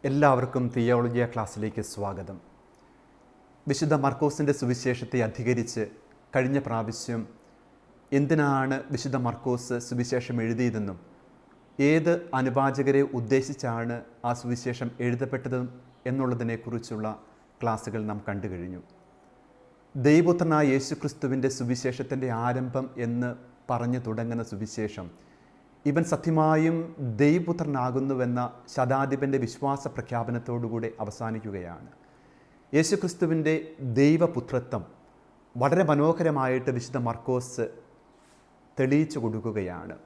എല്ലാവർക്കും തിയോളജിയ ക്ലാസ്സിലേക്ക് സ്വാഗതം. വിശുദ്ധ മർക്കോസിൻ്റെ സുവിശേഷത്തെ അധികരിച്ച് കഴിഞ്ഞ പ്രാവശ്യം എന്തിനാണ് വിശുദ്ധ മർക്കോസ് സുവിശേഷം എഴുതിയതെന്നും ഏത് അനുവാചകരെ ഉദ്ദേശിച്ചാണ് ആ സുവിശേഷം എഴുതപ്പെട്ടതും എന്നുള്ളതിനെക്കുറിച്ചുള്ള ക്ലാസ്സുകൾ നാം കണ്ടു കഴിഞ്ഞു. ദൈവപുത്രനായ യേശുക്രിസ്തുവിൻ്റെ സുവിശേഷത്തിൻ്റെ ആരംഭം എന്ന് പറഞ്ഞു തുടങ്ങുന്ന സുവിശേഷം ഇവൻ സത്യമായും ദൈവപുത്രനാകുന്നുവെന്ന ശതാധിപൻ്റെ വിശ്വാസ പ്രഖ്യാപനത്തോടുകൂടി അവസാനിക്കുകയാണ്. യേശുക്രിസ്തുവിൻ്റെ ദൈവപുത്രത്വം വളരെ മനോഹരമായിട്ട് വിശുദ്ധ മർക്കോസ് തെളിയിച്ചു കൊടുക്കുകയാണ്.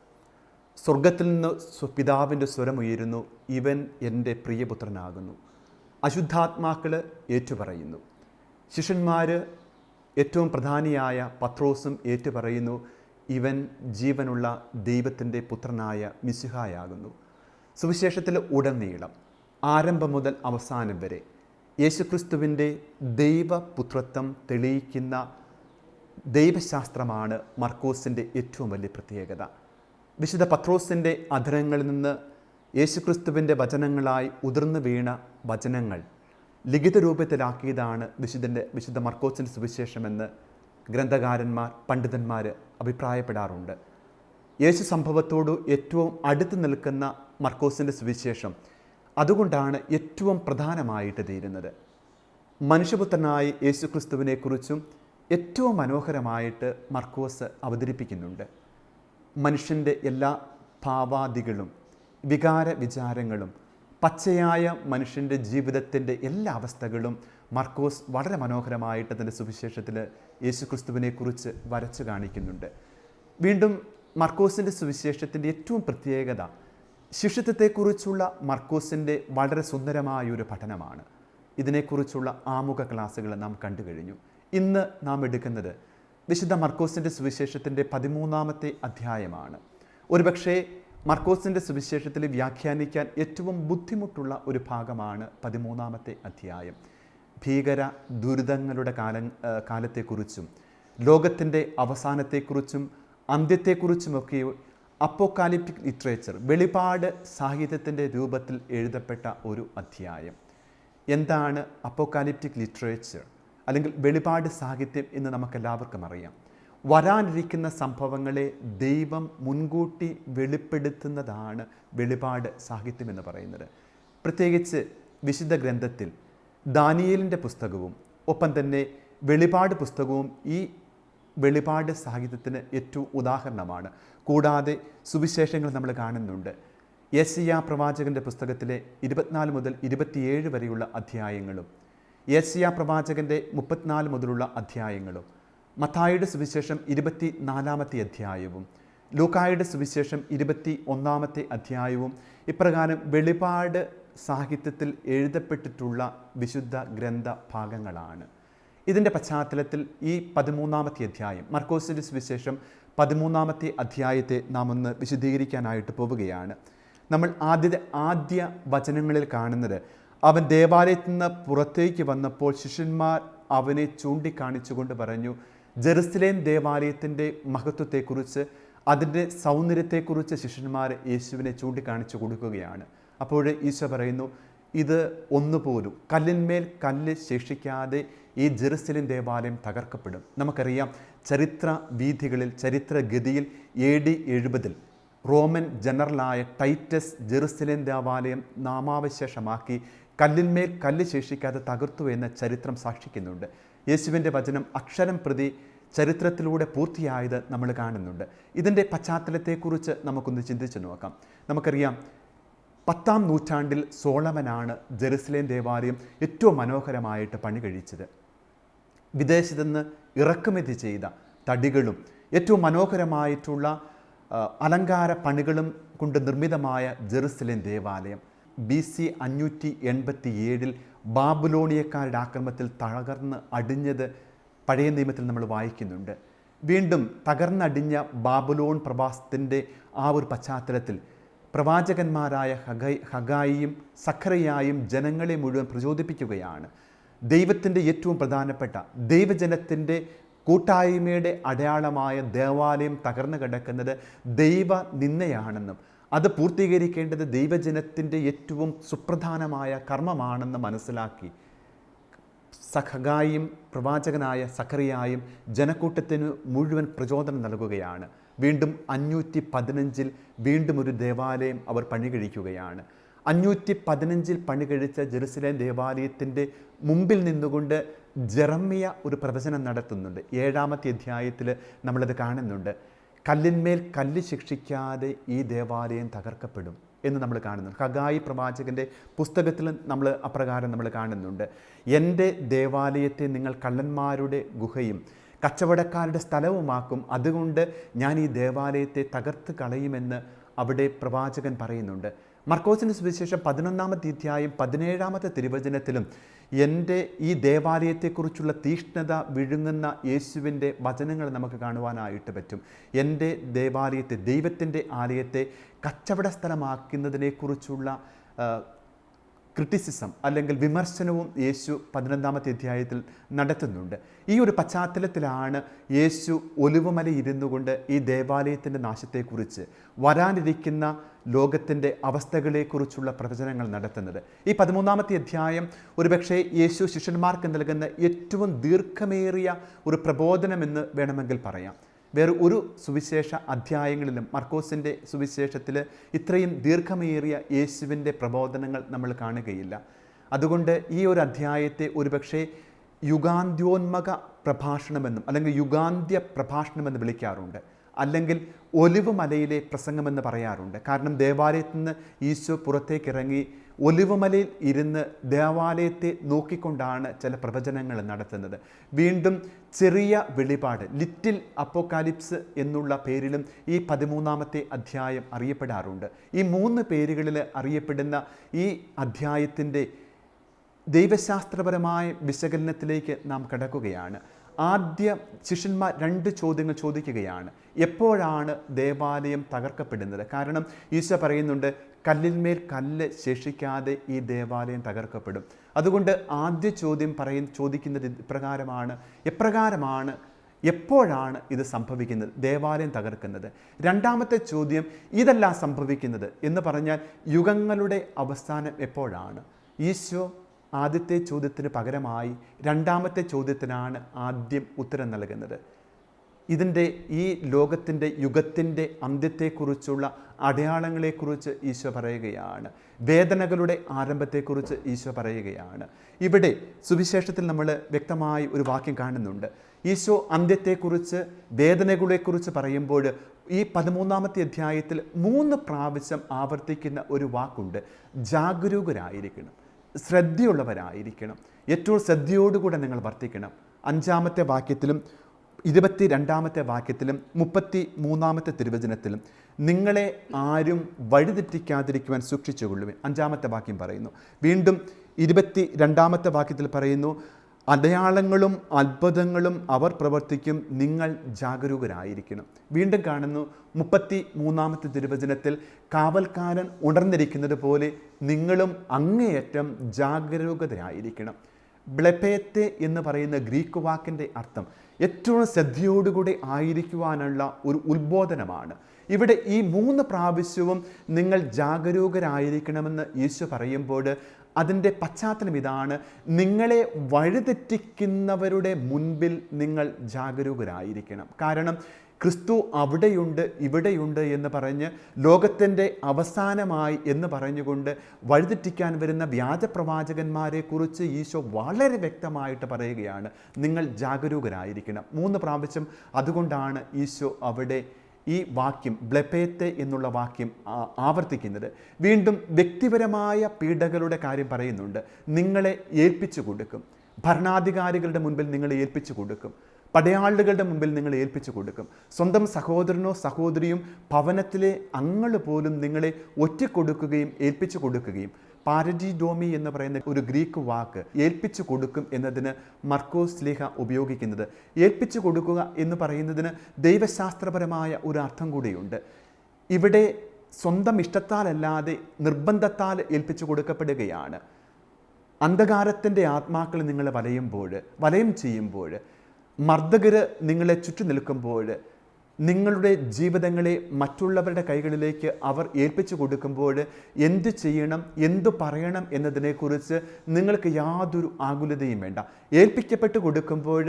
സ്വർഗത്തിൽ നിന്ന് പിതാവിൻ്റെ സ്വരമുയരുന്നു, ഇവൻ എൻ്റെ പ്രിയപുത്രനാകുന്നു. അശുദ്ധാത്മാക്കൾ ഏറ്റുപറയുന്നു. ശിഷ്യന്മാർ ഏറ്റവും പ്രധാനിയായ പത്രോസും ഏറ്റുപറയുന്നു, ഇവൻ ജീവനുള്ള ദൈവത്തിൻ്റെ പുത്രനായ മിശിഹായാകുന്നു. സുവിശേഷത്തിൽ ഉടനീളം ആരംഭം മുതൽ അവസാനം വരെ യേശുക്രിസ്തുവിൻ്റെ ദൈവപുത്രത്വം തെളിയിക്കുന്ന ദൈവശാസ്ത്രമാണ് മർക്കോസിൻ്റെ ഏറ്റവും വലിയ പ്രത്യേകത. വിശുദ്ധ പത്രോസിൻ്റെ അധരങ്ങളിൽ നിന്ന് യേശുക്രിസ്തുവിൻ്റെ വചനങ്ങളായി ഉതിർന്നു വീണ വചനങ്ങൾ ലിഖിത രൂപത്തിലാക്കിയതാണ് വിശുദ്ധ മർക്കോസിൻ്റെ സുവിശേഷമെന്ന് ഗ്രന്ഥകാരന്മാർ, പണ്ഡിതന്മാർ അഭിപ്രായപ്പെടാറുണ്ട്. യേശു സംഭവത്തോട് ഏറ്റവും അടുത്ത് നിൽക്കുന്ന മർക്കോസിൻ്റെ സുവിശേഷം അതുകൊണ്ടാണ് ഏറ്റവും പ്രധാനമായിട്ട് തീരുന്നത്. മനുഷ്യപുത്രനായ യേശുക്രിസ്തുവിനെക്കുറിച്ചും ഏറ്റവും മനോഹരമായിട്ട് മർക്കോസ് അവതരിപ്പിക്കുന്നുണ്ട്. മനുഷ്യൻ്റെ എല്ലാ ഭാവാദികളും വികാര വിചാരങ്ങളും പച്ചയായ മനുഷ്യൻ്റെ ജീവിതത്തിൻ്റെ എല്ലാ അവസ്ഥകളും മർക്കോസ് വളരെ മനോഹരമായിട്ട് തൻ്റെ സുവിശേഷത്തിൽ യേശുക്രിസ്തുവിനെക്കുറിച്ച് വരച്ചു കാണിക്കുന്നുണ്ട്. വീണ്ടും മർക്കോസിൻ്റെ സുവിശേഷത്തിൻ്റെ ഏറ്റവും പ്രത്യേകത ശിഷ്യത്വത്തെക്കുറിച്ചുള്ള മർക്കോസിൻ്റെ വളരെ സുന്ദരമായൊരു പഠനമാണ്. ഇതിനെക്കുറിച്ചുള്ള ആമുഖ ക്ലാസ്സുകൾ നാം കണ്ടു കഴിഞ്ഞു. ഇന്ന് നാം എടുക്കുന്നത് വിശുദ്ധ മർക്കോസിൻ്റെ സുവിശേഷത്തിൻ്റെ 13-ാമത്തെ അധ്യായമാണ്. ഒരുപക്ഷേ മർക്കോസിൻ്റെ സുവിശേഷത്തിൽ വ്യാഖ്യാനിക്കാൻ ഏറ്റവും ബുദ്ധിമുട്ടുള്ള ഒരു ഭാഗമാണ് 13-ാമത്തെ അധ്യായം. ഭീകര ദുരിതങ്ങളുടെ കാലത്തെക്കുറിച്ചും ലോകത്തിൻ്റെ അവസാനത്തെക്കുറിച്ചും അന്ത്യത്തെക്കുറിച്ചുമൊക്കെ അപ്പോക്കാലിപ്റ്റിക് ലിറ്ററേച്ചർ, വെളിപാട് സാഹിത്യത്തിൻ്റെ രൂപത്തിൽ എഴുതപ്പെട്ട ഒരു അധ്യായം. എന്താണ് അപ്പോക്കാലിപ്റ്റിക് ലിറ്ററേച്ചർ അല്ലെങ്കിൽ വെളിപാട് സാഹിത്യം എന്ന് നമുക്കെല്ലാവർക്കും അറിയാം. വരാനിരിക്കുന്ന സംഭവങ്ങളെ ദൈവം മുൻകൂട്ടി വെളിപ്പെടുത്തുന്നതാണ് വെളിപാട് സാഹിത്യം എന്ന് പറയുന്നത്. പ്രത്യേകിച്ച് വിശുദ്ധ ഗ്രന്ഥത്തിൽ ദാനിയേലിൻ്റെ പുസ്തകവും ഒപ്പം തന്നെ വെളിപാട് പുസ്തകവും ഈ വെളിപാട് സാഹിത്യത്തിന് ഏറ്റവും ഉദാഹരണമാണ്. കൂടാതെ സുവിശേഷങ്ങൾ നമ്മൾ കാണുന്നുണ്ട്. യെശയ്യാ പ്രവാചകൻ്റെ പുസ്തകത്തിലെ 24 മുതൽ 27 വരെയുള്ള അധ്യായങ്ങളും യെശയ്യാ പ്രവാചകൻ്റെ 34 മുതലുള്ള അധ്യായങ്ങളും മത്തായിയുടെ സുവിശേഷം 24-ാമത്തെ അധ്യായവും ലൂക്കായുടെ സുവിശേഷം 21-ാമത്തെ അധ്യായവും ഇപ്രകാരം വെളിപാട് സാഹിത്യത്തിൽ എഴുതപ്പെട്ടിട്ടുള്ള വിശുദ്ധ ഗ്രന്ഥ ഭാഗങ്ങളാണ്. ഇതിൻ്റെ പശ്ചാത്തലത്തിൽ ഈ 13-ാമത്തെ അധ്യായം മർക്കോസിൻ്റെ സുവിശേഷം 13-ാമത്തെ അധ്യായത്തെ നാം ഒന്ന് വിശദീകരിക്കാനായിട്ട് പോവുകയാണ്. നമ്മൾ ആദ്യ വചനങ്ങളിൽ കാണുന്നത്, അവൻ ദേവാലയത്തിൽ നിന്ന് പുറത്തേക്ക് വന്നപ്പോൾ ശിഷ്യന്മാർ അവനെ ചൂണ്ടിക്കാണിച്ചുകൊണ്ട് പറഞ്ഞു, ജെറുസലേം ദേവാലയത്തിൻ്റെ മഹത്വത്തെക്കുറിച്ച്, അതിൻ്റെ സൗന്ദര്യത്തെക്കുറിച്ച് ശിഷ്യന്മാർ യേശുവിനെ ചൂണ്ടിക്കാണിച്ചു കൊടുക്കുകയാണ്. അപ്പോൾ ഈശോ പറയുന്നു, ഇത് ഒന്നുപോലും കല്ലിന്മേൽ കല്ല് ശേഷിക്കാതെ ഈ ജെറുസലേം ദേവാലയം തകർക്കപ്പെടും. നമുക്കറിയാം, ചരിത്ര വീഥികളിൽ, ചരിത്രഗതിയിൽ AD 70 റോമൻ ജനറലായ ടൈറ്റസ് ജെറുസലേം ദേവാലയം നാമാവശേഷമാക്കി കല്ലിന്മേൽ കല്ല് ശേഷിക്കാതെ തകർത്തു എന്ന് ചരിത്രം സാക്ഷിക്കുന്നുണ്ട്. യേശുവിൻ്റെ വചനം അക്ഷരം പ്രതി ചരിത്രത്തിലൂടെ പൂർത്തിയായത് നമ്മൾ കാണുന്നുണ്ട്. ഇതിൻ്റെ പശ്ചാത്തലത്തെക്കുറിച്ച് നമുക്കൊന്ന് ചിന്തിച്ചു നോക്കാം. നമുക്കറിയാം, 10-ാം നൂറ്റാണ്ടിൽ സോളമനാണ് ജെറുസലേം ദേവാലയം ഏറ്റവും മനോഹരമായിട്ട് പണി കഴിച്ചത്. വിദേശത്തു നിന്ന് ഇറക്കുമതി ചെയ്ത തടികളും ഏറ്റവും മനോഹരമായിട്ടുള്ള അലങ്കാര പണികളും കൊണ്ട് നിർമ്മിതമായ ജെറുസലേം ദേവാലയം BC 587 ബാബുലോണിയക്കാരുടെ ആക്രമണത്തിൽ തകർന്ന് അടിഞ്ഞത് പഴയ നിയമത്തിൽ നമ്മൾ വായിക്കുന്നുണ്ട്. വീണ്ടും തകർന്നടിഞ്ഞ ബാബുലോൺ പ്രവാസത്തിൻ്റെ ആ ഒരു പശ്ചാത്തലത്തിൽ പ്രവാചകന്മാരായ ഹഗായിയും സഖറിയായും ജനങ്ങളെ മുഴുവൻ പ്രചോദിപ്പിക്കുകയാണ്. ദൈവത്തിൻ്റെ ഏറ്റവും പ്രധാനപ്പെട്ട ദൈവജനത്തിൻ്റെ കൂട്ടായ്മയുടെ അടയാളമായ ദേവാലയം തകർന്നു കിടക്കുന്നത് ദൈവ നിന്ദയാണെന്നും അത് പൂർത്തീകരിക്കേണ്ടത് ദൈവജനത്തിൻ്റെ ഏറ്റവും സുപ്രധാനമായ കർമ്മമാണെന്ന് മനസ്സിലാക്കി ഹഗായിയും പ്രവാചകനായ സഖറിയായും ജനക്കൂട്ടത്തിന് മുഴുവൻ പ്രചോദനം നൽകുകയാണ്. വീണ്ടും 515 വീണ്ടും ഒരു ദേവാലയം അവർ പണികഴിക്കുകയാണ്. 515 പണികഴിച്ച ജെറുസലേം ദേവാലയത്തിൻ്റെ മുമ്പിൽ നിന്നുകൊണ്ട് ജെറമ്യ ഒരു പ്രവചനം നടത്തുന്നുണ്ട്. 7-ാമത്തെ അധ്യായത്തിൽ നമ്മളത് കാണുന്നുണ്ട്. കല്ലിന്മേൽ കല്ല് ശിക്ഷിക്കാതെ ഈ ദേവാലയം തകർക്കപ്പെടും എന്ന് നമ്മൾ കാണുന്നുണ്ട്. ഹഗായി പ്രവാചകൻ്റെ പുസ്തകത്തിൽ നമ്മൾ അപ്രകാരം നമ്മൾ കാണുന്നുണ്ട്. എൻ്റെ ദേവാലയത്തെ നിങ്ങൾ കള്ളന്മാരുടെ ഗുഹയും കച്ചവടക്കാരുടെ സ്ഥലവുമാക്കും, അതുകൊണ്ട് ഞാൻ ഈ ദേവാലയത്തെ തകർത്ത് കളയുമെന്ന് അവിടെ പ്രവാചകൻ പറയുന്നുണ്ട്. മർക്കോസിൻ്റെ സുവിശേഷം 11-ാമത്തെ അധ്യായം 17-ാമത്തെ തിരുവചനത്തിലും എൻ്റെ ഈ ദേവാലയത്തെക്കുറിച്ചുള്ള തീഷ്ണത വിഴുങ്ങുന്ന യേശുവിൻ്റെ വചനങ്ങൾ നമുക്ക് കാണുവാനായിട്ട് പറ്റും. എൻ്റെ ദേവാലയത്തെ, ദൈവത്തിൻ്റെ ആലയത്തെ കച്ചവട സ്ഥലമാക്കുന്നതിനെക്കുറിച്ചുള്ള ക്രിറ്റിസിസം അല്ലെങ്കിൽ വിമർശനവും യേശു 11-ാമത്തെ അധ്യായത്തിൽ നടത്തുന്നുണ്ട്. ഈ ഒരു പശ്ചാത്തലത്തിലാണ് യേശു ഒലിവുമല ഇരുന്നു കൊണ്ട് ഈ ദേവാലയത്തിൻ്റെ നാശത്തെക്കുറിച്ച്, വരാനിരിക്കുന്ന ലോകത്തിൻ്റെ അവസ്ഥകളെക്കുറിച്ചുള്ള പ്രവചനങ്ങൾ നടത്തുന്നത്. ഈ 13-ാമത്തെ അധ്യായം ഒരുപക്ഷെ യേശു ശിഷ്യന്മാർക്ക് നൽകുന്ന ഏറ്റവും ദീർഘമേറിയ ഒരു പ്രബോധനമെന്ന് വേണമെങ്കിൽ പറയാം. വേറെ ഒരു സുവിശേഷ അധ്യായങ്ങളിലും മർക്കോസിൻ്റെ സുവിശേഷത്തിൽ ഇത്രയും ദീർഘമേറിയ യേശുവിൻ്റെ പ്രബോധനങ്ങൾ നമ്മൾ കാണുകയില്ല. അതുകൊണ്ട് ഈ ഒരു അധ്യായത്തെ ഒരുപക്ഷെ യുഗാന്ത്യോന്മക പ്രഭാഷണമെന്നും അല്ലെങ്കിൽ യുഗാന്ത്യ പ്രഭാഷണമെന്ന് വിളിക്കാറുണ്ട്, അല്ലെങ്കിൽ ഒലിവ് മലയിലെ പ്രസംഗമെന്ന് പറയാറുണ്ട്. കാരണം ദേവാലയത്തിൽ നിന്ന് ഈശോ പുറത്തേക്കിറങ്ങി ഒലിവുമലയിൽ ഇരുന്ന് ദേവാലയത്തെ നോക്കിക്കൊണ്ടാണ് ചില പ്രവചനങ്ങൾ നടത്തുന്നത്. വീണ്ടും ചെറിയ വെളിപാട്, ലിറ്റിൽ അപ്പോക്കാലിപ്സ് എന്നുള്ള പേരിലും ഈ 13-ാമത്തെ അധ്യായം അറിയപ്പെടാറുണ്ട്. ഈ 3 പേരുകളിൽ അറിയപ്പെടുന്ന ഈ അധ്യായത്തിൻ്റെ ദൈവശാസ്ത്രപരമായ വിശകലനത്തിലേക്ക് നാം കടക്കുകയാണ്. ആദ്യ ശിഷ്യന്മാർ 2 ചോദ്യങ്ങൾ ചോദിക്കുകയാണ്. എപ്പോഴാണ് ദേവാലയം തകർക്കപ്പെടുന്നത്? കാരണം ഈശോ പറയുന്നുണ്ട്, കല്ലിന്മേൽ കല്ല് ശേഷിക്കാതെ ഈ ദേവാലയം തകർക്കപ്പെടും. അതുകൊണ്ട് ആദ്യ ചോദ്യം ചോദിക്കുന്നത് ഇപ്രകാരമാണ്: എപ്പോഴാണ് ഇത് സംഭവിക്കുന്നത്, ദേവാലയം തകർക്കുന്നത്? 2-ാമത്തെ ചോദ്യം, ഇതെല്ലാം സംഭവിക്കുന്നത് എന്ന് പറഞ്ഞാൽ യുഗങ്ങളുടെ അവസാനം എപ്പോഴാണ്? ഈശോ ആദ്യത്തെ ചോദ്യത്തിന് പകരമായി 2-ാമത്തെ ചോദ്യത്തിനാണ് ആദ്യം ഉത്തരം നൽകുന്നത്. ഇതിൻ്റെ ഈ ലോകത്തിൻ്റെ യുഗത്തിൻ്റെ അന്ത്യത്തെക്കുറിച്ചുള്ള അടയാളങ്ങളെക്കുറിച്ച് ഈശോ പറയുകയാണ്. വേദനകളുടെ ആരംഭത്തെക്കുറിച്ച് ഈശോ പറയുകയാണ്. ഇവിടെ സുവിശേഷത്തിൽ നമ്മൾ വ്യക്തമായി ഒരു വാക്യം കാണുന്നുണ്ട്. ഈശോ അന്ത്യത്തെക്കുറിച്ച്, വേദനകളെക്കുറിച്ച് പറയുമ്പോൾ ഈ 13-ാമത്തെ അധ്യായത്തിൽ 3 പ്രാവശ്യം ആവർത്തിക്കുന്ന ഒരു വാക്കുണ്ട്: ജാഗരൂകരായിരിക്കണം, ശ്രദ്ധയുള്ളവരായിരിക്കണം, ഏറ്റവും ശ്രദ്ധയോടുകൂടെ നിങ്ങൾ വർത്തിക്കണം. 5-ാമത്തെ വാക്യത്തിലും 22-ാമത്തെ വാക്യത്തിലും 33-ാമത്തെ തിരുവചനത്തിലും നിങ്ങളെ ആരും വഴിതെറ്റിക്കാതിരിക്കുവാൻ സൂക്ഷിച്ചുകൊള്ളുവിൻ 5-ാമത്തെ വാക്യം പറയുന്നു. വീണ്ടും 22-ാമത്തെ വാക്യത്തിൽ പറയുന്നു, അടയാളങ്ങളും അത്ഭുതങ്ങളും അവർ പ്രവർത്തിക്കും, നിങ്ങൾ ജാഗരൂകരായിരിക്കണം. വീണ്ടും കാണുന്നു 33-ാമത്തെ തിരുവചനത്തിൽ, കാവൽക്കാരൻ ഉണർന്നിരിക്കുന്നത് പോലെ നിങ്ങളും അങ്ങേയറ്റം ജാഗരൂകരായിരിക്കണം. ബ്ലെപേത്തെ എന്ന് പറയുന്ന ഗ്രീക്ക് വാക്കിൻ്റെ അർത്ഥം ഏറ്റവും ശ്രദ്ധയോടുകൂടി ആയിരിക്കുവാനുള്ള ഒരു ഉത്ബോധനമാണ്. ഇവിടെ ഈ 3 പ്രാവശ്യവും നിങ്ങൾ ജാഗരൂകരായിരിക്കണമെന്ന് യേശു പറയുമ്പോൾ അതിൻ്റെ പശ്ചാത്തലം ഇതാണ്: നിങ്ങളെ വഴിതെറ്റിക്കുന്നവരുടെ മുൻപിൽ നിങ്ങൾ ജാഗരൂകരായിരിക്കണം. കാരണം ക്രിസ്തു അവിടെയുണ്ട്, ഇവിടെയുണ്ട് എന്ന് പറഞ്ഞ് ലോകത്തിൻ്റെ അവസാനമായി എന്ന് പറഞ്ഞുകൊണ്ട് വഴിതെറ്റിക്കാൻ വരുന്ന വ്യാജപ്രവാചകന്മാരെക്കുറിച്ച് ഈശോ വളരെ വ്യക്തമായിട്ട് പറയുകയാണ്, നിങ്ങൾ ജാഗരൂകരായിരിക്കണം. 3 പ്രാവശ്യം അതുകൊണ്ടാണ് ഈശോ അവിടെ ഈ വാക്യം, ബ്ലെപേത്തെ എന്നുള്ള വാക്യം ആവർത്തിക്കുന്നത്. വീണ്ടും വ്യക്തിപരമായ പീഡകളുടെ കാര്യം പറയുന്നുണ്ട്. നിങ്ങളെ ഏൽപ്പിച്ചു കൊടുക്കും, ഭരണാധികാരികളുടെ മുൻപിൽ നിങ്ങളെ ഏൽപ്പിച്ചു കൊടുക്കും, പടയാളികളുടെ മുമ്പിൽ നിങ്ങൾ ഏൽപ്പിച്ചു കൊടുക്കും, സ്വന്തം സഹോദരനോ സഹോദരിയും ഭവനത്തിലെ അംഗങ്ങൾ പോലും നിങ്ങളെ ഒറ്റിക്കൊടുക്കുകയും ഏൽപ്പിച്ചു കൊടുക്കുകയും. പാരഡിഡോമി എന്ന് പറയുന്ന ഒരു ഗ്രീക്ക് വാക്ക് ഏൽപ്പിച്ചു കൊടുക്കും എന്നതിന് മർക്കോസ് ശ്ലീഹ ഉപയോഗിക്കുന്നത്. ഏൽപ്പിച്ചു കൊടുക്കുക എന്ന് പറയുന്നതിന് ദൈവശാസ്ത്രപരമായ ഒരു അർത്ഥം കൂടിയുണ്ട്. ഇവിടെ സ്വന്തം ഇഷ്ടത്താലല്ലാതെ നിർബന്ധത്താൽ ഏൽപ്പിച്ചു കൊടുക്കപ്പെടുകയാണ്. അന്ധകാരത്തിൻ്റെ ആത്മാക്കൾ നിങ്ങളെ വലയം ചെയ്യുമ്പോൾ, മർദ്ദകർ നിങ്ങളെ ചുറ്റി നിൽക്കുമ്പോൾ, നിങ്ങളുടെ ജീവിതങ്ങളെ മറ്റുള്ളവരുടെ കൈകളിലേക്ക് അവർ ഏൽപ്പിച്ചു കൊടുക്കുമ്പോൾ എന്തു ചെയ്യണം, എന്തു പറയണം എന്നതിനെക്കുറിച്ച് നിങ്ങൾക്ക് യാതൊരു ആകുലതയും വേണ്ട. ഏൽപ്പിക്കപ്പെട്ട് കൊടുക്കുമ്പോൾ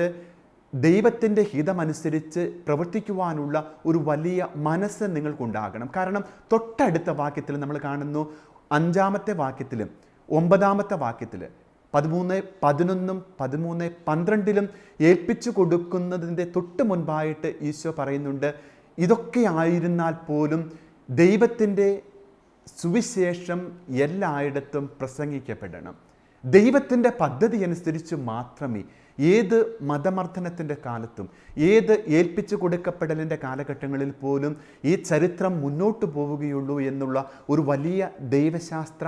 ദൈവത്തിൻ്റെ ഹിതമനുസരിച്ച് പ്രവർത്തിക്കുവാനുള്ള ഒരു വലിയ മനസ്സ് നിങ്ങൾക്കുണ്ടാകണം. കാരണം തൊട്ടടുത്ത വാക്യത്തിൽ നമ്മൾ കാണുന്നു, 5-ാമത്തെ വാക്യത്തിലും 9-ാമത്തെ വാക്യത്തിൽ 13, 11, 13, 12 ഏൽപ്പിച്ചു കൊടുക്കുന്നതിൻ്റെ തൊട്ട് മുൻപായിട്ട് ഈശോ പറയുന്നുണ്ട്, ഇതൊക്കെ ആയിരുന്നാൽ പോലും ദൈവത്തിൻ്റെ സുവിശേഷം എല്ലായിടത്തും പ്രസംഗിക്കപ്പെടണം. ദൈവത്തിൻ്റെ പദ്ധതി അനുസരിച്ച് മാത്രമേ ഏത് മതമർദ്ദനത്തിൻ്റെ കാലത്തും, ഏത് ഏൽപ്പിച്ചു കൊടുക്കപ്പെടലിൻ്റെ കാലഘട്ടങ്ങളിൽ പോലും ഈ ചരിത്രം മുന്നോട്ട് പോവുകയുള്ളൂ എന്നുള്ള ഒരു വലിയ ദൈവശാസ്ത്ര,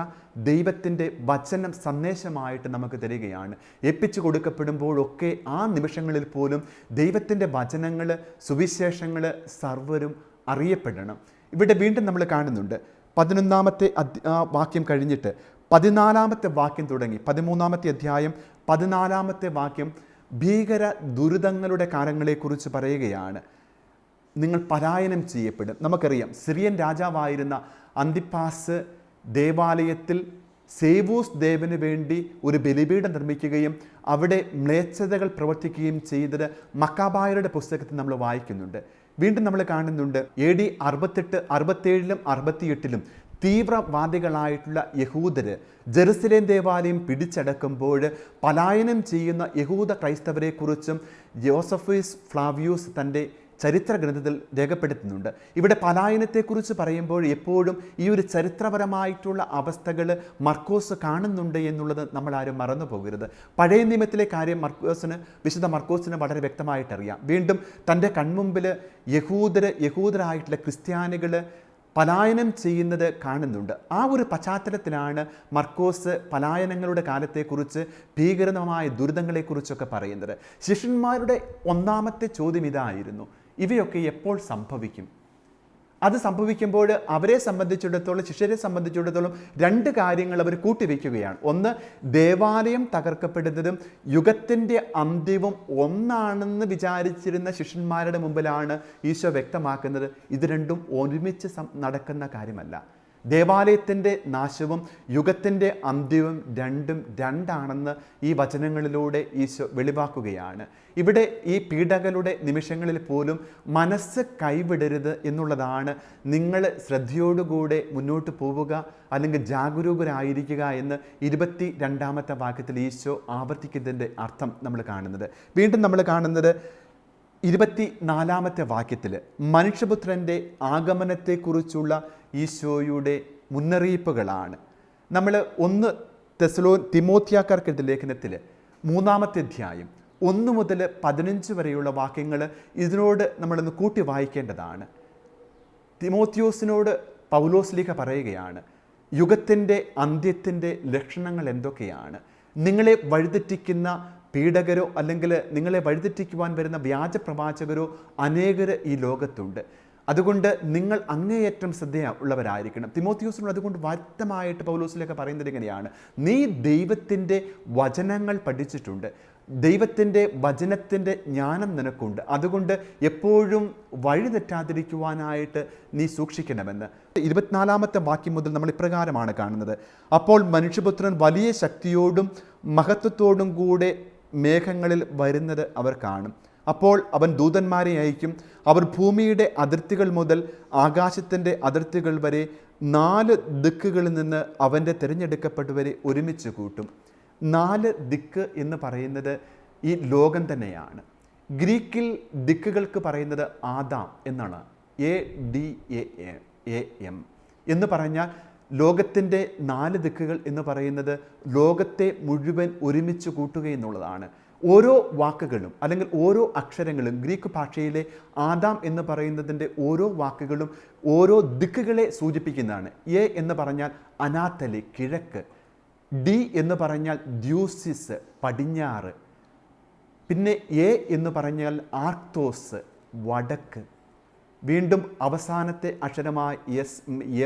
ദൈവത്തിൻ്റെ വചനം സന്ദേശമായിട്ട് നമുക്ക് തരികയാണ്. ഏൽപ്പിച്ചു കൊടുക്കപ്പെടുമ്പോഴൊക്കെ ആ നിമിഷങ്ങളിൽ പോലും ദൈവത്തിൻ്റെ വചനങ്ങൾ, സുവിശേഷങ്ങൾ സർവ്വരും അറിയപ്പെടണം. ഇവിടെ വീണ്ടും നമ്മൾ കാണുന്നുണ്ട്, 11-ാമത്തെ വാക്യം കഴിഞ്ഞിട്ട് 14-ാമത്തെ വാക്യം തുടങ്ങി 13-ാമത്തെ അധ്യായം 14-ാമത്തെ വാക്യം ഭീകര ദുരിതങ്ങളുടെ കാലങ്ങളെക്കുറിച്ച് പറയുകയാണ്. നിങ്ങൾ പലായനം ചെയ്യപ്പെടും. നമുക്കറിയാം, സിറിയൻ രാജാവായിരുന്ന അന്തിപ്പാസ് ദേവാലയത്തിൽ സേവൂസ് ദേവന് വേണ്ടി ഒരു ബലിപീഠം നിർമ്മിക്കുകയും അവിടെ മ്ലേച്ഛതകൾ പ്രവർത്തിക്കുകയും ചെയ്തത് മക്കാബായരുടെ പുസ്തകത്തിൽ നമ്മൾ വായിക്കുന്നുണ്ട്. വീണ്ടും നമ്മൾ കാണുന്നുണ്ട്, AD 68, 67, 68 തീവ്രവാദികളായിട്ടുള്ള യഹൂദര് ജെറുസലേം ദേവാലയം പിടിച്ചടക്കുമ്പോൾ പലായനം ചെയ്യുന്ന യഹൂദ ക്രൈസ്തവരെക്കുറിച്ചും ജോസഫീസ് ഫ്ലാവിയൂസ് തൻ്റെ ചരിത്ര ഗ്രന്ഥത്തിൽ രേഖപ്പെടുത്തുന്നുണ്ട്. ഇവിടെ പലായനത്തെക്കുറിച്ച് പറയുമ്പോൾ എപ്പോഴും ഈ ഒരു ചരിത്രപരമായിട്ടുള്ള അവസ്ഥകൾ മർക്കോസ് കാണുന്നുണ്ട് എന്നുള്ളത് നമ്മൾ ആരും മറന്നു പോകരുത്. പഴയ നിയമത്തിലെ കാര്യം വിശുദ്ധ മർക്കോസിന് വളരെ വ്യക്തമായിട്ടറിയാം. വീണ്ടും തൻ്റെ കൺമുമ്പിൽ യഹൂദരായിട്ടുള്ള ക്രിസ്ത്യാനികൾ പലായനം ചെയ്യുന്നത് കാണുന്നുണ്ട്. ആ ഒരു പശ്ചാത്തലത്തിലാണ് മർക്കോസ് പലായനങ്ങളുടെ കാലത്തെക്കുറിച്ച്, ഭീകരമായ ദുരിതങ്ങളെക്കുറിച്ചൊക്കെ പറയുന്നത്. ശിഷ്യന്മാരുടെ ഒന്നാമത്തെ ചോദ്യം ഇതായിരുന്നു, ഇവയൊക്കെ എപ്പോൾ സംഭവിക്കും? അത് സംഭവിക്കുമ്പോൾ അവരെ സംബന്ധിച്ചിടത്തോളം, ശിഷ്യരെ സംബന്ധിച്ചിടത്തോളം 2 കാര്യങ്ങൾ അവർ കൂട്ടിവെക്കുകയാണ്. ഒന്ന്, ദേവാലയം തകർക്കപ്പെടുന്നതും യുഗത്തിൻ്റെ അന്ത്യവും ഒന്നാണെന്ന് വിചാരിച്ചിരുന്ന ശിഷ്യന്മാരുടെ മുമ്പിലാണ് ഈശോ വ്യക്തമാക്കുന്നത്, ഇത് രണ്ടും ഒരുമിച്ച് നടക്കുന്ന കാര്യമല്ല. ദേവാലയത്തിൻ്റെ നാശവും യുഗത്തിൻ്റെ അന്ത്യവും രണ്ടാണെന്ന് ഈ വചനങ്ങളിലൂടെ ഈശോ വെളിവാക്കുകയാണ്. ഇവിടെ ഈ പീഡകളുടെ നിമിഷങ്ങളിൽ പോലും മനസ്സ് കൈവിടരുത് എന്നുള്ളതാണ്. നിങ്ങൾ ശ്രദ്ധയോടുകൂടെ മുന്നോട്ട് പോവുക, അല്ലെങ്കിൽ ജാഗരൂകരായിരിക്കുക എന്ന് 22-ാമത്തെ വാക്യത്തിൽ ഈശോ ആവർത്തിക്കുന്നതിൻ്റെ അർത്ഥം നമ്മൾ കാണുന്നത്. വീണ്ടും നമ്മൾ കാണുന്നത് 24-ാമത്തെ വാക്യത്തിൽ മനുഷ്യപുത്രൻ്റെ ആഗമനത്തെക്കുറിച്ചുള്ള ഈശോയുടെ മുന്നറിയിപ്പുകളാണ്. നമ്മൾ 1 തിമോത്തിയാക്കാർക്ക് ലേഖനത്തിൽ 3-ാമത്തെ അധ്യായം 1 മുതൽ 15 വരെയുള്ള വാക്യങ്ങൾ ഇതിനോട് നമ്മളൊന്ന് കൂട്ടി വായിക്കേണ്ടതാണ്. തിമോത്തിയോസിനോട് പൗലോസ്ലീഹ പറയുകയാണ്, യുഗത്തിൻ്റെ അന്ത്യത്തിൻ്റെ ലക്ഷണങ്ങൾ എന്തൊക്കെയാണ്? നിങ്ങളെ വഴിതെറ്റിക്കുന്ന പീഡകരോ അല്ലെങ്കിൽ നിങ്ങളെ വഴിതെറ്റിക്കുവാൻ വരുന്ന വ്യാജ പ്രവാചകരോ അനേകർ ഈ ലോകത്തുണ്ട്. അതുകൊണ്ട് നിങ്ങൾ അങ്ങേയറ്റം ശ്രദ്ധയുള്ളവരായിരിക്കണം. തിമോത്തിയോസിനോട് അതുകൊണ്ട് വ്യക്തമായിട്ട് പൗലോസിലൊക്കെ പറയുന്നത് എങ്ങനെയാണ്, നീ ദൈവത്തിൻ്റെ വചനങ്ങൾ പഠിച്ചിട്ടുണ്ട്, ദൈവത്തിൻ്റെ വചനത്തിൻ്റെ ജ്ഞാനം നിനക്കുണ്ട്, അതുകൊണ്ട് എപ്പോഴും വഴിതെറ്റാതിരിക്കുവാനായിട്ട് നീ സൂക്ഷിക്കണമെന്ന്. 24-ാമത്തെ വാക്യം മുതൽ നമ്മൾ ഇപ്രകാരമാണ് കാണുന്നത്, അപ്പോൾ മനുഷ്യപുത്രൻ വലിയ ശക്തിയോടും മഹത്വത്തോടും കൂടെ മേഘങ്ങളിൽ വരുന്നത് അവർ കാണും. അപ്പോൾ അവൻ ദൂതന്മാരെ അയക്കും, അവർ ഭൂമിയുടെ അതിർത്തികൾ മുതൽ ആകാശത്തിൻ്റെ അതിർത്തികൾ വരെ 4 ദിക്കുകളിൽ നിന്ന് അവൻ്റെ തിരഞ്ഞെടുക്കപ്പെട്ടവരെ ഒരുമിച്ച് കൂട്ടും. 4 ദിക്ക് എന്ന് പറയുന്നത് ഈ ലോകം തന്നെയാണ്. ഗ്രീക്കിൽ ദിക്കുകൾക്ക് പറയുന്നത് ആദാം എന്നാണ്, ADAM എന്ന് പറഞ്ഞാൽ ലോകത്തിൻ്റെ 4 ദിക്കുകൾ എന്ന് പറയുന്നത് ലോകത്തെ മുഴുവൻ ഒരുമിച്ച് കൂട്ടുക എന്നുള്ളതാണ്. ഓരോ വാക്കുകളും അല്ലെങ്കിൽ ഓരോ അക്ഷരങ്ങളും ഗ്രീക്ക് ഭാഷയിലെ ആദാം എന്ന് പറയുന്നതിൻ്റെ ഓരോ വാക്കുകളും ഓരോ ദിക്കുകളെ സൂചിപ്പിക്കുന്നതാണ്. എന്ന് പറഞ്ഞാൽ അനാത്തലി കിഴക്ക്, ഡി എന്ന് പറഞ്ഞാൽ ദ്യൂസിസ് പടിഞ്ഞാറ്, പിന്നെ എന്ന് പറഞ്ഞാൽ ആർത്തോസ് വടക്ക്, വീണ്ടും അവസാനത്തെ അക്ഷരമായ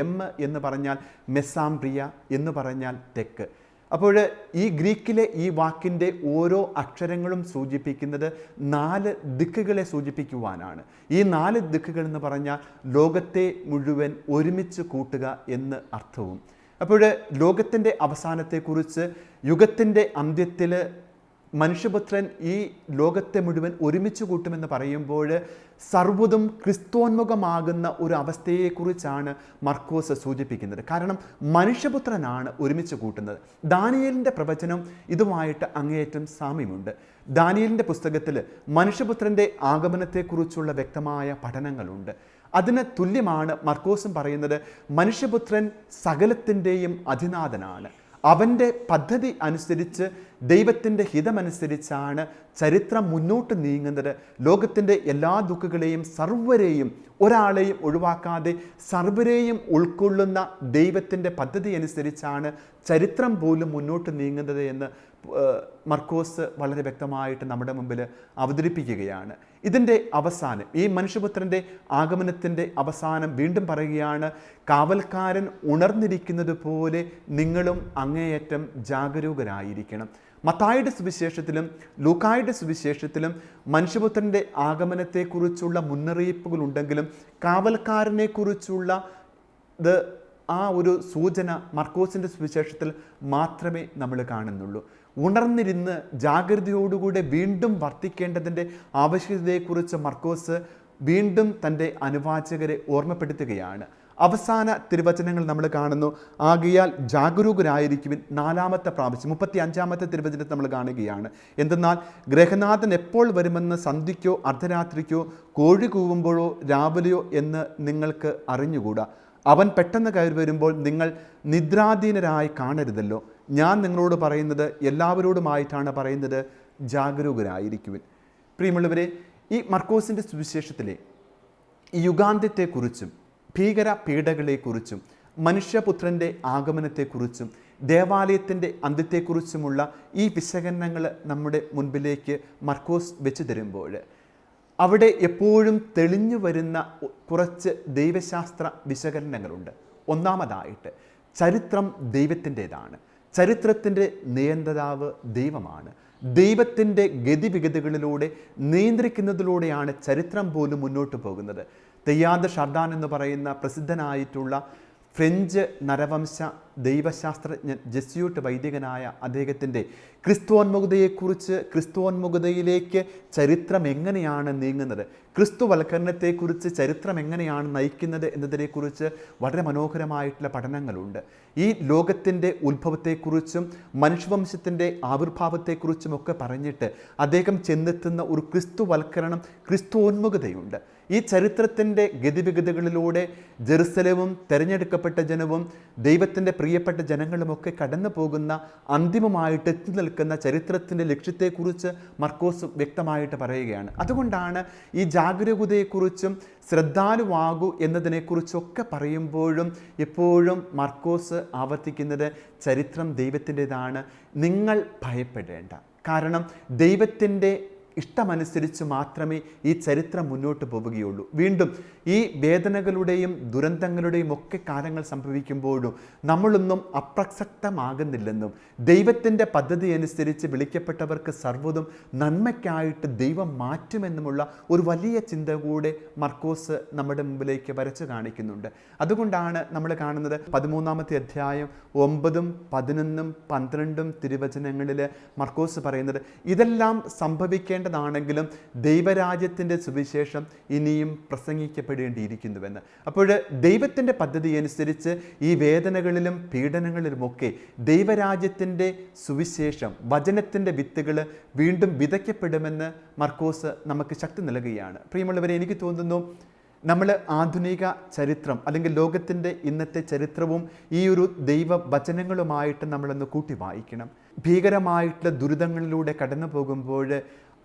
എം എന്ന് പറഞ്ഞാൽ മെസാംബ്രിയ എന്ന് പറഞ്ഞാൽ തെക്ക്. അപ്പോൾ ഈ ഗ്രീക്കിലെ ഈ വാക്കിൻ്റെ ഓരോ അക്ഷരങ്ങളും സൂചിപ്പിക്കുന്നത് 4 ദിക്കുകളെ സൂചിപ്പിക്കുവാനാണ്. ഈ 4 ദിക്കുകൾ എന്ന് പറഞ്ഞാൽ ലോകത്തെ മുഴുവൻ ഒരുമിച്ച് കൂട്ടുക എന്ന് അർത്ഥവും. അപ്പോൾ ലോകത്തിൻ്റെ അവസാനത്തെക്കുറിച്ച്, യുഗത്തിൻ്റെ അന്ത്യത്തിൽ മനുഷ്യപുത്രൻ ഈ ലോകത്തെ മുഴുവൻ ഒരുമിച്ച് കൂട്ടുമെന്ന് പറയുമ്പോൾ സർവ്വതും ക്രിസ്തോന്മുഖമാകുന്ന ഒരു അവസ്ഥയെക്കുറിച്ചാണ് മർക്കോസ് സൂചിപ്പിക്കുന്നത്. കാരണം മനുഷ്യപുത്രനാണ് ഒരുമിച്ച് കൂട്ടുന്നത്. ദാനിയേലിൻ്റെ പ്രവചനം ഇതുമായിട്ട് അങ്ങേയറ്റം സാമ്യമുണ്ട്. ദാനിയേലിൻ്റെ പുസ്തകത്തിൽ മനുഷ്യപുത്രൻ്റെ ആഗമനത്തെക്കുറിച്ചുള്ള വ്യക്തമായ പഠനങ്ങളുണ്ട്. അതിന് തുല്യമാണ് മർക്കോസും പറയുന്നത്. മനുഷ്യപുത്രൻ സകലത്തിൻ്റെയും അധിനാഥനാണ്. അവൻ്റെ പദ്ധതി അനുസരിച്ച്, ദൈവത്തിൻ്റെ ഹിതമനുസരിച്ചാണ് ചരിത്രം മുന്നോട്ട് നീങ്ങുന്നത്. ലോകത്തിൻ്റെ എല്ലാ ദുഃഖങ്ങളെയും സർവ്വരെയും, ഒരാളെയും ഒഴിവാക്കാതെ സർവ്വരെയും ഉൾക്കൊള്ളുന്ന ദൈവത്തിൻ്റെ പദ്ധതി അനുസരിച്ചാണ് ചരിത്രം പോലും മുന്നോട്ട് നീങ്ങുന്നത് എന്ന് മർക്കോസ് വളരെ വ്യക്തമായിട്ട് നമ്മുടെ മുമ്പിൽ അവതരിപ്പിക്കുകയാണ്. ഇതിൻ്റെ അവസാനം, ഈ മനുഷ്യപുത്രൻ്റെ ആഗമനത്തിൻ്റെ അവസാനം വീണ്ടും പറയുകയാണ്, കാവൽക്കാരൻ ഉണർന്നിരിക്കുന്നത് പോലെ നിങ്ങളും അങ്ങേയറ്റം ജാഗരൂകരായിരിക്കണം. മത്തായിയുടെ സുവിശേഷത്തിലും ലൂക്കായുടെ സുവിശേഷത്തിലും മനുഷ്യപുത്രൻ്റെ ആഗമനത്തെക്കുറിച്ചുള്ള മുന്നറിയിപ്പുകളുണ്ടെങ്കിലും കാവൽക്കാരനെക്കുറിച്ചുള്ള ആ ഒരു സൂചന മർക്കോസിൻ്റെ സുവിശേഷത്തിൽ മാത്രമേ നമ്മൾ കാണുന്നുള്ളൂ. ഉണർന്നിരുന്ന് ജാഗ്രതയോടുകൂടെ വീണ്ടും വർത്തിക്കേണ്ടതിൻ്റെ ആവശ്യകതയെക്കുറിച്ച് മർക്കോസ് വീണ്ടും തൻ്റെ അനുവാചകരെ ഓർമ്മപ്പെടുത്തുകയാണ്. അവസാന തിരുവചനങ്ങൾ നമ്മൾ കാണുന്നു, ആകയാൽ ജാഗരൂകരായിരിക്കുവിൻ. 4-ാമത്തെ പ്രാവശ്യം 35-ാമത്തെ തിരുവചനത്തിൽ നമ്മൾ കാണുകയാണ്. എന്തെന്നാൽ ഗ്രഹനാഥൻ എപ്പോൾ വരുമെന്ന് സന്ധ്യയ്ക്കോ അർദ്ധരാത്രിക്കോ കോഴി കൂവുമ്പോഴോ രാവിലെയോ എന്ന് നിങ്ങൾക്ക് അറിഞ്ഞുകൂടാ. അവൻ പെട്ടെന്ന് കയറി വരുമ്പോൾ നിങ്ങൾ നിദ്രാധീനരായി കാണരുതല്ലോ. ഞാൻ നിങ്ങളോട് പറയുന്നത് എല്ലാവരോടുമായിട്ടാണ് പറയുന്നത്, ജാഗരൂകരായിരിക്കുവിൻ. പ്രിയമുള്ളവരെ, ഈ മർക്കോസിൻ്റെ സുവിശേഷത്തിലെ ഈ യുഗാന്ത്യത്തെക്കുറിച്ചും ഭീകര പീഡകളെക്കുറിച്ചും മനുഷ്യപുത്രൻ്റെ ആഗമനത്തെക്കുറിച്ചും ദേവാലയത്തിൻ്റെ അന്ത്യത്തെക്കുറിച്ചുമുള്ള ഈ വിശകലനങ്ങൾ നമ്മുടെ മുൻപിലേക്ക് മർക്കോസ് വെച്ച് തരുമ്പോൾ അവിടെ എപ്പോഴും തെളിഞ്ഞു വരുന്ന കുറച്ച് ദൈവശാസ്ത്ര വിശകലനങ്ങളുണ്ട്. ഒന്നാമതായിട്ട്, ചരിത്രം ദൈവത്തിൻ്റെതാണ്. ചരിത്രത്തിൻ്റെ നിയന്ത്രതാവ് ദൈവമാണ്. ദൈവത്തിൻ്റെ ഗതിവിഗതികളിലൂടെ നിയന്ത്രിക്കുന്നതിലൂടെയാണ് ചരിത്രം പോലും മുന്നോട്ട് പോകുന്നത്. തെയ്യാദ് ഷർദാൻ എന്ന് പറയുന്ന പ്രസിദ്ധനായിട്ടുള്ള ഫ്രഞ്ച് നരവംശ ദൈവശാസ്ത്രജ്ഞൻ, ജെസ്യൂട്ട് വൈദികനായ അദ്ദേഹത്തിൻ്റെ ക്രിസ്തുവോന്മുഖതയെക്കുറിച്ച്, ക്രിസ്തുവോന്മുഖതയിലേക്ക് ചരിത്രം എങ്ങനെയാണ് നീങ്ങുന്നത്, ക്രിസ്തുവൽക്കരണത്തെക്കുറിച്ച് ചരിത്രം എങ്ങനെയാണ് നയിക്കുന്നത് എന്നതിനെക്കുറിച്ച് വളരെ മനോഹരമായിട്ടുള്ള പഠനങ്ങളുണ്ട്. ഈ ലോകത്തിൻ്റെ ഉത്ഭവത്തെക്കുറിച്ചും മനുഷ്യവംശത്തിൻ്റെ ആവിർഭാവത്തെക്കുറിച്ചുമൊക്കെ പറഞ്ഞിട്ട് അദ്ദേഹം ചെന്നെത്തുന്ന ഒരു ക്രിസ്തുവൽക്കരണം, ക്രിസ്തുവോന്മുഖതയുണ്ട്. ഈ ചരിത്രത്തിൻ്റെ ഗതിവിഗതികളിലൂടെ ജെറുസലേമും തിരഞ്ഞെടുക്കപ്പെട്ട ജനവും ദൈവത്തിൻ്റെ പ്രിയപ്പെട്ട ജനങ്ങളുമൊക്കെ കടന്നു പോകുന്ന അന്തിമമായിട്ട് എത്തി നിൽക്കുന്ന ചരിത്രത്തിൻ്റെ ലക്ഷ്യത്തെക്കുറിച്ച് മർക്കോസ് വ്യക്തമായിട്ട് പറയുകയാണ്. അതുകൊണ്ടാണ് ഈ ജാഗരൂകതയെക്കുറിച്ചും ശ്രദ്ധാലുവാകൂ എന്നതിനെക്കുറിച്ചൊക്കെ പറയുമ്പോഴും എപ്പോഴും മർക്കോസ് ആവർത്തിക്കുന്നത് ചരിത്രം ദൈവത്തിൻ്റെതാണ്, നിങ്ങൾ ഭയപ്പെടേണ്ട. കാരണം ദൈവത്തിൻ്റെ ഇഷ്ടമനുസരിച്ച് മാത്രമേ ഈ ചരിത്രം മുന്നോട്ട് പോവുകയുള്ളൂ. വീണ്ടും ഈ വേദനകളുടെയും ദുരന്തങ്ങളുടെയും ഒക്കെ കാലങ്ങൾ സംഭവിക്കുമ്പോഴും നമ്മളൊന്നും അപ്രസക്തമാകുന്നില്ലെന്നും ദൈവത്തിൻ്റെ പദ്ധതി അനുസരിച്ച് വിളിക്കപ്പെട്ടവർക്ക് സർവ്വതും നന്മയ്ക്കായിട്ട് ദൈവം മാറ്റുമെന്നുമുള്ള ഒരു വലിയ ചിന്ത കൂടെ മർക്കോസ് നമ്മുടെ മുമ്പിലേക്ക് വരച്ചു കാണിക്കുന്നുണ്ട്. അതുകൊണ്ടാണ് നമ്മൾ കാണുന്നത് 13-ാമത്തെ അധ്യായം 9, 11, 12 തിരുവചനങ്ങളിൽ മർക്കോസ് പറയുന്നത്, ഇതെല്ലാം സംഭവിക്കേണ്ടതാണെങ്കിലും ദൈവരാജ്യത്തിൻ്റെ സുവിശേഷം ഇനിയും പ്രസംഗിക്കപ്പെടേണ്ടിയിരിക്കുന്നുവെന്ന്. അപ്പോൾ ദൈവത്തിൻ്റെ പദ്ധതി അനുസരിച്ച് ഈ വേദനകളിലും പീഡനങ്ങളിലുമൊക്കെ ദൈവരാജ്യത്തിൻ്റെ സുവിശേഷം, വചനത്തിൻ്റെ വിത്തുകൾ വീണ്ടും വിതയ്ക്കപ്പെടുമെന്ന് മർക്കോസ് നമുക്ക് ശക്തി നൽകുകയാണ്. പ്രിയമുള്ളവരെ, എനിക്ക് തോന്നുന്നു നമ്മൾ ആധുനിക ചരിത്രം അല്ലെങ്കിൽ ലോകത്തിൻ്റെ ഇന്നത്തെ ചരിത്രവും ഈ ഒരു ദൈവവചനങ്ങളുമായിട്ട് നമ്മളൊന്ന് കൂട്ടി വായിക്കണം. ഭീകരമായിട്ടുള്ള ദുരിതങ്ങളിലൂടെ കടന്നു പോകുമ്പോൾ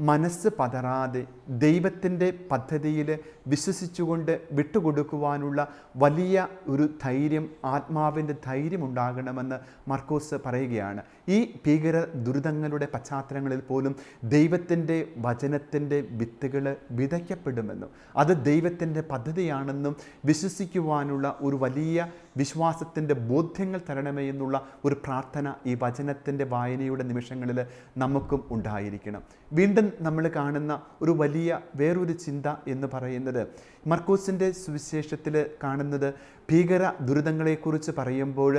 മനസ്സ് പതറാതെ ദൈവത്തിൻ്റെ പദ്ധതിയിൽ വിശ്വസിച്ചുകൊണ്ട് വിട്ടുകൊടുക്കുവാനുള്ള വലിയ ഒരു ധൈര്യം, ആത്മാവിൻ്റെ ധൈര്യം ഉണ്ടാകണമെന്ന് മർക്കോസ് പറയുകയാണ്. ഈ ഭീകര ദുരിതങ്ങളുടെ പശ്ചാത്തലങ്ങളിൽ പോലും ദൈവത്തിൻ്റെ വചനത്തിൻ്റെ വിത്തുകൾ വിതയ്ക്കപ്പെടുമെന്നും അത് ദൈവത്തിൻ്റെ പദ്ധതിയാണെന്നും വിശ്വസിക്കുവാനുള്ള ഒരു വലിയ വിശ്വാസത്തിൻ്റെ ബോധ്യങ്ങൾ തരണമേ എന്നുള്ള ഒരു പ്രാർത്ഥന ഈ വചനത്തിൻ്റെ വായനയുടെ നിമിഷങ്ങളിൽ നമുക്കും ഉണ്ടായിരിക്കണം. വീണ്ടും നമ്മൾ കാണുന്ന ഒരു വലിയ വേറൊരു ചിന്ത എന്ന് പറയുന്നത് മർക്കോസിൻ്റെ സുവിശേഷത്തിൽ കാണുന്നത് ഭീകര ദുരിതങ്ങളെക്കുറിച്ച് പറയുമ്പോൾ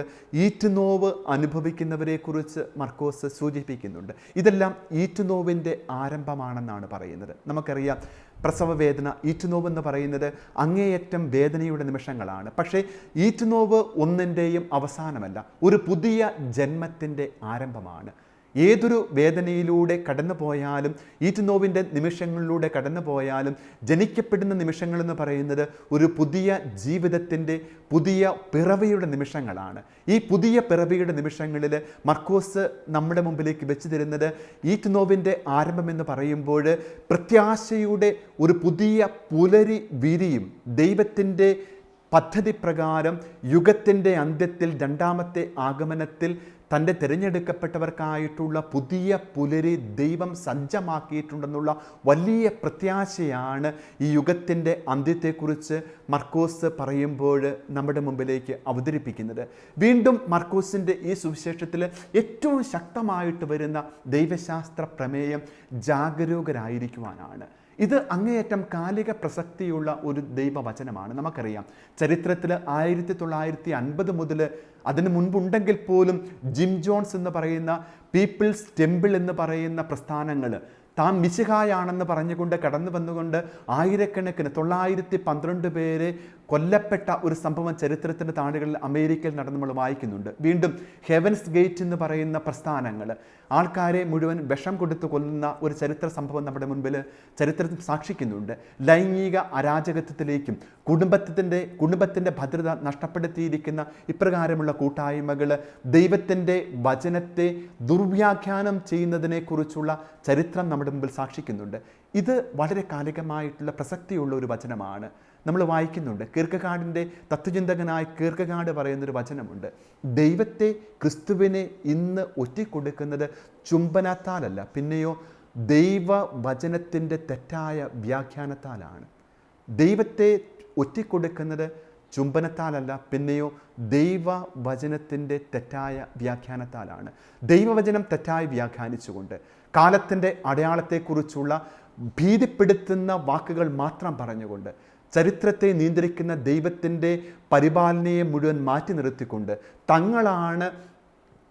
ഈറ്റുനോവ് അനുഭവിക്കുന്നവരെക്കുറിച്ച് മർക്കോസ് സൂചിപ്പിക്കുന്നുണ്ട്. ഇതെല്ലാം ഈറ്റുനോവിൻ്റെ ആരംഭമാണെന്നാണ് പറയുന്നത്. നമുക്കറിയാം, പ്രസവവേദന, ഈറ്റുനോവെന്ന് പറയുന്നത് അങ്ങേയറ്റം വേദനയുടെ നിമിഷങ്ങളാണ്. പക്ഷേ ഈറ്റുനോവ് ഒന്നിൻ്റെയും അവസാനമല്ല, ഒരു പുതിയ ജന്മത്തിൻ്റെ ആരംഭമാണ്. ഏതൊരു വേദനയിലൂടെ കടന്നു പോയാലും, ഈറ്റുനോവിൻ്റെ നിമിഷങ്ങളിലൂടെ കടന്നു പോയാലും ജനിക്കപ്പെടുന്ന നിമിഷങ്ങളെന്ന് പറയുന്നത് ഒരു പുതിയ ജീവിതത്തിൻ്റെ പുതിയ പിറവിയുടെ നിമിഷങ്ങളാണ്. ഈ പുതിയ പിറവിയുടെ നിമിഷങ്ങളിൽ മർക്കോസ് നമ്മുടെ മുമ്പിലേക്ക് വെച്ച് തരുന്നത് ഈറ്റുനോവിൻ്റെ ആരംഭമെന്ന് പറയുമ്പോൾ പ്രത്യാശയുടെ ഒരു പുതിയ പുലരി വിരിയും. ദൈവത്തിൻ്റെ പദ്ധതി പ്രകാരം യുഗത്തിൻ്റെ അന്ത്യത്തിൽ രണ്ടാമത്തെ ആഗമനത്തിൽ തൻ്റെ തിരഞ്ഞെടുക്കപ്പെട്ടവർക്കായിട്ടുള്ള പുതിയ പുലരി ദൈവം സജ്ജമാക്കിയിട്ടുണ്ടെന്നുള്ള വലിയ പ്രത്യാശയാണ് ഈ യുഗത്തിൻ്റെ അന്ത്യത്തെക്കുറിച്ച് മർക്കോസ് പറയുമ്പോൾ നമ്മുടെ മുമ്പിലേക്ക് അവതരിപ്പിക്കുന്നത്. വീണ്ടും മർക്കോസിൻ്റെ ഈ സുവിശേഷത്തിൽ ഏറ്റവും ശക്തമായിട്ട് വരുന്ന ദൈവശാസ്ത്ര പ്രമേയം ജാഗരൂകരായിരിക്കുവാനാണ്. ഇത് അങ്ങേയറ്റം കാലിക പ്രസക്തിയുള്ള ഒരു ദൈവവചനമാണ്. നമുക്കറിയാം, ചരിത്രത്തിൽ 1950 മുതൽ അതിന് മുൻപുണ്ടെങ്കിൽ പോലും ജിം ജോൺസ് എന്ന് പറയുന്ന പീപ്പിൾസ് ടെമ്പിൾ എന്ന് പറയുന്ന പ്രസ്ഥാനങ്ങൾ താൻ മിശിഹായാണെന്ന് പറഞ്ഞുകൊണ്ട് കടന്നു വന്നുകൊണ്ട് ആയിരക്കണക്കിന് 912 പേരെ കൊല്ലപ്പെട്ട ഒരു സംഭവം ചരിത്രത്തിൻ്റെ താളുകളിൽ അമേരിക്കയിൽ നടന്ന് നമ്മൾ വായിക്കുന്നുണ്ട്. വീണ്ടും ഹെവൻസ് ഗേറ്റ് എന്ന് പറയുന്ന പ്രസ്ഥാനങ്ങൾ ആൾക്കാരെ മുഴുവൻ വിഷം കൊടുത്ത് കൊല്ലുന്ന ഒരു ചരിത്ര സംഭവം നമ്മുടെ മുൻപിൽ ചരിത്രത്തിൽ സാക്ഷിക്കുന്നുണ്ട്. ലൈംഗിക അരാജകത്വത്തിലേക്കും കുടുംബത്തിൻ്റെ ഭദ്രത നഷ്ടപ്പെടുത്തിയിരിക്കുന്ന ഇപ്രകാരമുള്ള കൂട്ടായ്മകൾ ദൈവത്തിൻ്റെ വചനത്തെ ദുർവ്യാഖ്യാനം ചെയ്യുന്നതിനെക്കുറിച്ചുള്ള ചരിത്രം നമ്മുടെ മുമ്പിൽ സാക്ഷിക്കുന്നുണ്ട്. ഇത് വളരെ കാലികമായിട്ടുള്ള പ്രസക്തിയുള്ള ഒരു വചനമാണ്. നമ്മൾ വായിക്കുന്നുണ്ട്, കീർക്കഗാഡിൻ്റെ തത്വചിന്തകനായ കീർക്കഗാഡ് പറയുന്നൊരു വചനമുണ്ട്, ദൈവത്തെ, ക്രിസ്തുവിനെ ഇന്ന് ഒറ്റിക്കൊടുക്കുന്നത് ചുംബനത്താലല്ല, പിന്നെയോ ദൈവവചനത്തിൻ്റെ തെറ്റായ വ്യാഖ്യാനത്താലാണ്. ദൈവത്തെ ഒറ്റിക്കൊടുക്കുന്നത് ചുംബനത്താലല്ല, പിന്നെയോ ദൈവവചനത്തിൻ്റെ തെറ്റായ വ്യാഖ്യാനത്താലാണ്. ദൈവവചനം തെറ്റായി വ്യാഖ്യാനിച്ചുകൊണ്ട് കാലത്തിൻ്റെ അടയാളത്തെക്കുറിച്ചുള്ള ഭീതിപ്പെടുത്തുന്ന വാക്കുകൾ മാത്രം പറഞ്ഞുകൊണ്ട് ചരിത്രത്തെ നിയന്ത്രിക്കുന്ന ദൈവത്തിൻ്റെ പരിപാലനയെ മുഴുവൻ മാറ്റി നിർത്തിക്കൊണ്ട് തങ്ങളാണ്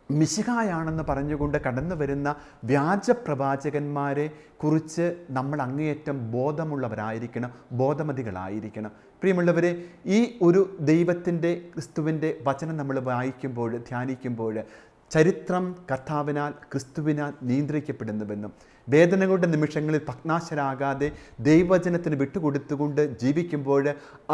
മിശിഹായാണെന്ന് പറഞ്ഞുകൊണ്ട് കടന്നു വരുന്ന വ്യാജ പ്രവാചകന്മാരെ കുറിച്ച് നമ്മൾ അങ്ങേയറ്റം ബോധമുള്ളവരായിരിക്കണം, ബോധമതികളായിരിക്കണം. പ്രിയമുള്ളവരെ, ഈ ഒരു ദൈവത്തിൻ്റെ ക്രിസ്തുവിൻ്റെ വചനം നമ്മൾ വായിക്കുമ്പോൾ, ധ്യാനിക്കുമ്പോൾ ചരിത്രം കർത്താവിനാൽ, ക്രിസ്തുവിനാൽ നിയന്ത്രിക്കപ്പെടുന്നുവെന്നും വേദനകളുടെ നിമിഷങ്ങളിൽ ഭഗ്നാശരാകാതെ ദൈവവചനത്തിന് വിട്ടുകൊടുത്തുകൊണ്ട് ജീവിക്കുമ്പോൾ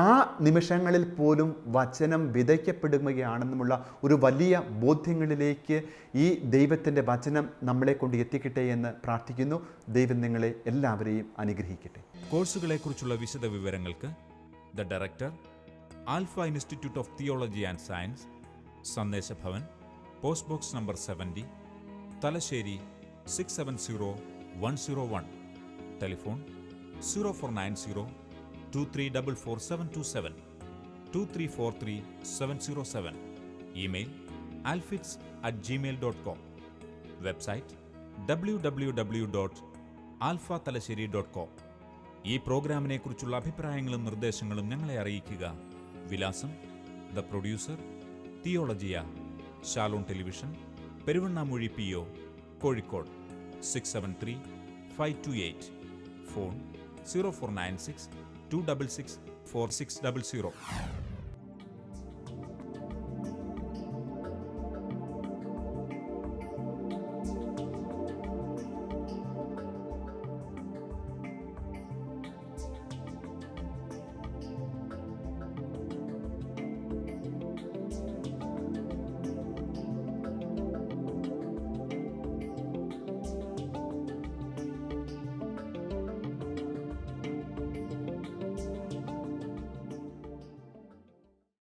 ആ നിമിഷങ്ങളിൽ പോലും വചനം വിതയ്ക്കപ്പെടുകയാണെന്നുമുള്ള ഒരു വലിയ ബോധ്യങ്ങളിലേക്ക് ഈ ദൈവത്തിൻ്റെ വചനം നമ്മളെ കൊണ്ട് എത്തിക്കട്ടെ എന്ന് പ്രാർത്ഥിക്കുന്നു. ദൈവം നിങ്ങളെ എല്ലാവരെയും അനുഗ്രഹിക്കട്ടെ. കോഴ്സുകളെക്കുറിച്ചുള്ള വിശദ വിവരങ്ങൾക്ക് the director, alpha institute of theology and science, Sandeshabhavan, post box number 70, Thalassery 670101. Telephone 0490 2344 2343 email alfits@gmail.com. Website www.alphathalassery.com. ഈ പ്രോഗ്രാമിനെ കുറിച്ചുള്ള അഭിപ്രായങ്ങളും നിർദ്ദേശങ്ങളും ഞങ്ങളെ അറിയിക്കുക. വിലാസം: the producer, Theologia, Shalom television, Peruvannamuzhi PO, Kozhikode 673-528. Phone 0496 266 4600.